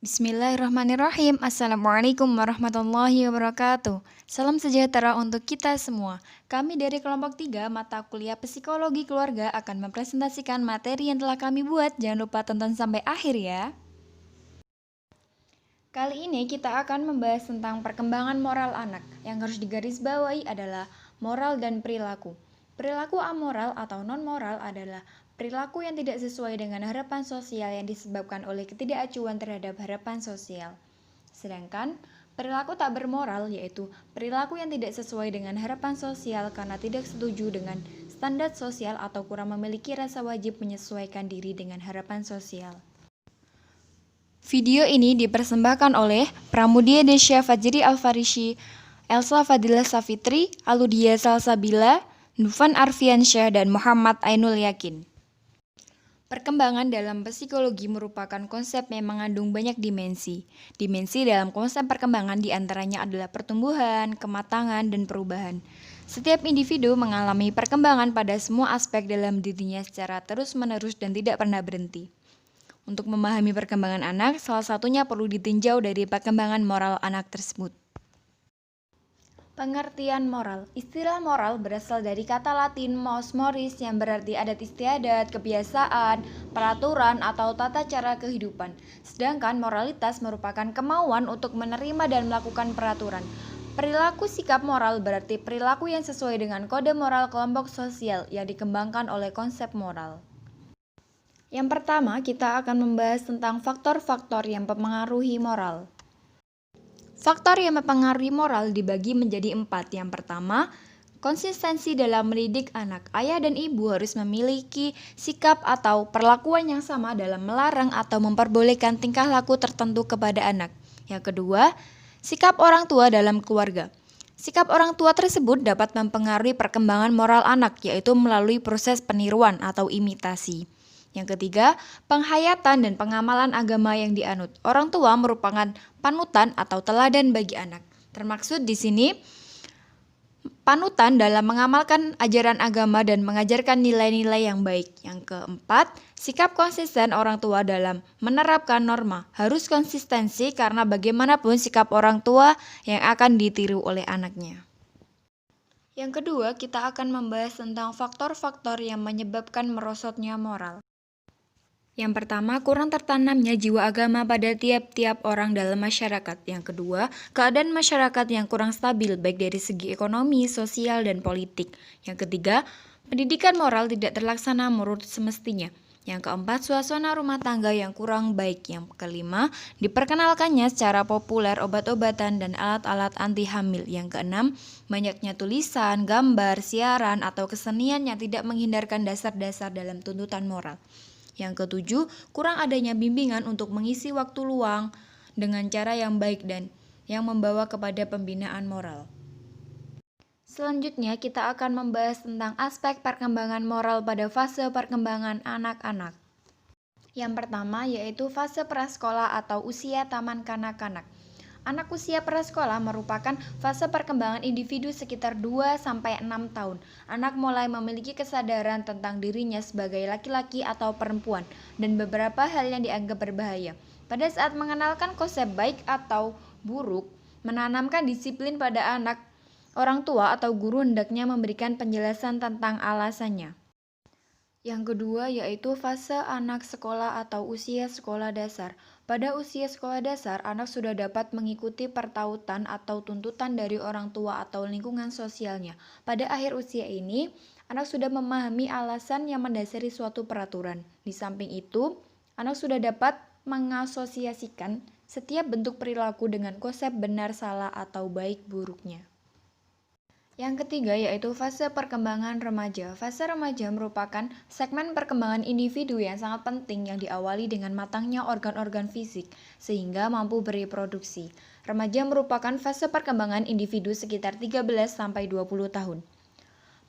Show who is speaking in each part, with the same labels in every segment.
Speaker 1: Bismillahirrahmanirrahim. Assalamualaikum warahmatullahi wabarakatuh. Salam sejahtera untuk kita semua. Kami dari kelompok 3 mata kuliah Psikologi Keluarga akan mempresentasikan materi yang telah kami buat. Jangan lupa tonton sampai akhir ya. Kali ini kita akan membahas tentang perkembangan moral anak. Yang harus digarisbawahi adalah moral dan perilaku. Perilaku amoral atau non-moral adalah perilaku yang tidak sesuai dengan harapan sosial yang disebabkan oleh ketidakacuan terhadap harapan sosial. Sedangkan perilaku tak bermoral yaitu perilaku yang tidak sesuai dengan harapan sosial karena tidak setuju dengan standar sosial atau kurang memiliki rasa wajib menyesuaikan diri dengan harapan sosial. Video ini dipersembahkan oleh Pramudia Desya Fajri Alfarisi, Elsa Fadila Safitri, Aludia Salsabila, Dufan Arfiansyah, dan Muhammad Ainul Yakin. Perkembangan dalam psikologi merupakan konsep yang mengandung banyak dimensi. Dimensi dalam konsep perkembangan diantaranya adalah pertumbuhan, kematangan, dan perubahan. Setiap individu mengalami perkembangan pada semua aspek dalam dirinya secara terus-menerus dan tidak pernah berhenti. Untuk memahami perkembangan anak, salah satunya perlu ditinjau dari perkembangan moral anak tersebut. Pengertian moral. Istilah moral berasal dari kata Latin mos moris yang berarti adat istiadat, kebiasaan, peraturan, atau tata cara kehidupan. Sedangkan moralitas merupakan kemauan untuk menerima dan melakukan peraturan. Perilaku sikap moral berarti perilaku yang sesuai dengan kode moral kelompok sosial yang dikembangkan oleh konsep moral. Yang pertama, kita akan membahas tentang faktor-faktor yang mempengaruhi moral. Faktor yang mempengaruhi moral dibagi menjadi 4. Yang pertama, konsistensi dalam mendidik anak. Ayah dan ibu harus memiliki sikap atau perlakuan yang sama dalam melarang atau memperbolehkan tingkah laku tertentu kepada anak. Yang kedua, sikap orang tua dalam keluarga. Sikap orang tua tersebut dapat mempengaruhi perkembangan moral anak, yaitu melalui proses peniruan atau imitasi. Yang ketiga, penghayatan dan pengamalan agama yang dianut. Orang tua merupakan panutan atau teladan bagi anak. Termaksud di sini panutan dalam mengamalkan ajaran agama dan mengajarkan nilai-nilai yang baik. Yang keempat, sikap konsisten orang tua dalam menerapkan norma. Harus konsistensi karena bagaimanapun sikap orang tua yang akan ditiru oleh anaknya. Yang kedua, kita akan membahas tentang faktor-faktor yang menyebabkan merosotnya moral. Yang pertama, kurang tertanamnya jiwa agama pada tiap-tiap orang dalam masyarakat. Yang kedua, keadaan masyarakat yang kurang stabil baik dari segi ekonomi, sosial, dan politik. Yang ketiga, pendidikan moral tidak terlaksana menurut semestinya. Yang keempat, suasana rumah tangga yang kurang baik. Yang kelima, diperkenalkannya secara populer obat-obatan dan alat-alat anti hamil. Yang keenam, banyaknya tulisan, gambar, siaran, atau kesenian yang tidak menghindarkan dasar-dasar dalam tuntutan moral. Yang ketujuh, kurang adanya bimbingan untuk mengisi waktu luang dengan cara yang baik dan yang membawa kepada pembinaan moral. Selanjutnya, kita akan membahas tentang aspek perkembangan moral pada fase perkembangan anak-anak. Yang pertama, yaitu fase prasekolah atau usia taman kanak-kanak. Anak usia prasekolah merupakan fase perkembangan individu sekitar 2-6 tahun. Anak mulai memiliki kesadaran tentang dirinya sebagai laki-laki atau perempuan dan beberapa hal yang dianggap berbahaya. Pada saat mengenalkan konsep baik atau buruk, menanamkan disiplin pada anak, orang tua atau guru hendaknya memberikan penjelasan tentang alasannya. Yang kedua yaitu fase anak sekolah atau usia sekolah dasar. Pada usia sekolah dasar, anak sudah dapat mengikuti pertautan atau tuntutan dari orang tua atau lingkungan sosialnya. Pada akhir usia ini, anak sudah memahami alasan yang mendasari suatu peraturan. Di samping itu, anak sudah dapat mengasosiasikan setiap bentuk perilaku dengan konsep benar salah atau baik buruknya. Yang ketiga yaitu fase perkembangan remaja. Fase remaja merupakan segmen perkembangan individu yang sangat penting yang diawali dengan matangnya organ-organ fisik sehingga mampu bereproduksi. Remaja merupakan fase perkembangan individu sekitar 13-20 tahun.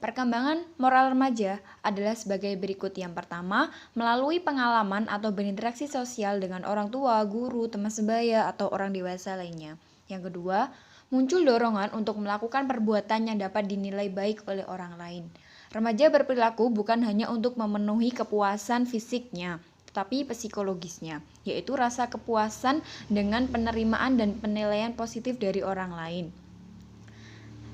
Speaker 1: Perkembangan moral remaja adalah sebagai berikut. Yang pertama, melalui pengalaman atau berinteraksi sosial dengan orang tua, guru, teman sebaya, atau orang dewasa lainnya. Yang kedua, muncul dorongan untuk melakukan perbuatan yang dapat dinilai baik oleh orang lain. Remaja berperilaku bukan hanya untuk memenuhi kepuasan fisiknya, tetapi psikologisnya, yaitu rasa kepuasan dengan penerimaan dan penilaian positif dari orang lain.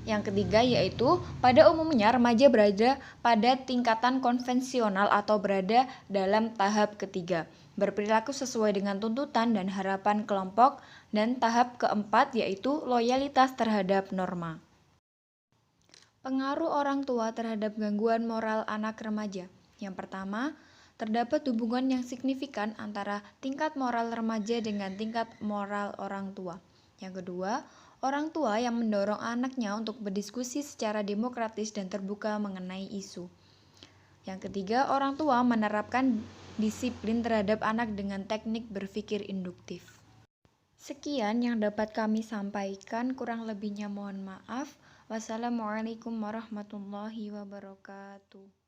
Speaker 1: Yang ketiga yaitu pada umumnya remaja berada pada tingkatan konvensional atau berada dalam tahap ketiga, berperilaku sesuai dengan tuntutan dan harapan kelompok, dan tahap keempat yaitu loyalitas terhadap norma. Pengaruh orang tua terhadap gangguan moral anak remaja. Yang pertama, terdapat hubungan yang signifikan antara tingkat moral remaja dengan tingkat moral orang tua. Yang kedua, orang tua yang mendorong anaknya untuk berdiskusi secara demokratis dan terbuka mengenai isu. Yang ketiga, orang tua menerapkan disiplin terhadap anak dengan teknik berpikir induktif. Sekian yang dapat kami sampaikan, kurang lebihnya mohon maaf. Wassalamualaikum warahmatullahi wabarakatuh.